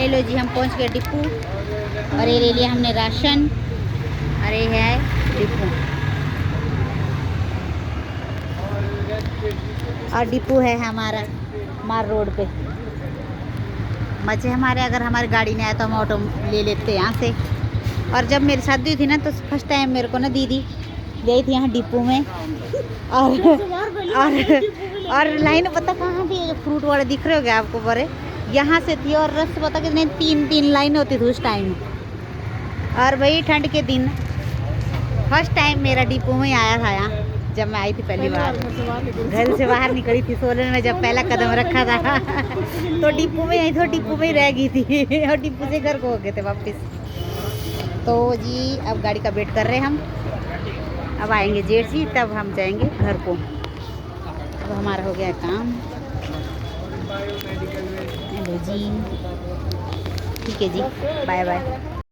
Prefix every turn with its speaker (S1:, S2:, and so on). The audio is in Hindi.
S1: ले लो जी, हम पहुंच गए डिपू और ये ले लिया हमने राशन। अरे है डिपू और डिपू है हमारा मार रोड पे। मजे हमारे, अगर हमारी गाड़ी नहीं आए तो हम ऑटो ले लेते हैं यहाँ से। और जब मेरी शादी हुई थी ना तो फर्स्ट टाइम मेरे को ना दीदी गई थी यहाँ डिपू में और लाइन पता कहाँ थी, फ्रूट वाले दिख रहे हो गए आपको बड़े, यहाँ से थी। और रस पता कितने 3 लाइन होती थी उस टाइम। और वही ठंड के दिन फर्स्ट टाइम मेरा डिपू में आया था यहाँ, जब मैं आई थी पहली बार। घर से बाहर निकली थी सोलन में, जब पहला कदम रखा था तो डिपू में आई थी, डिपू में ही रह गई थी और डिपू से घर को हो गए थे वापस। तो जी अब गाड़ी का वेट कर रहे हैं हम, अब आएंगे जेठ जी तब हम जाएंगे घर को। अब हमारा हो गया काम। हेलो जी, ठीक है जी, बाय बाय।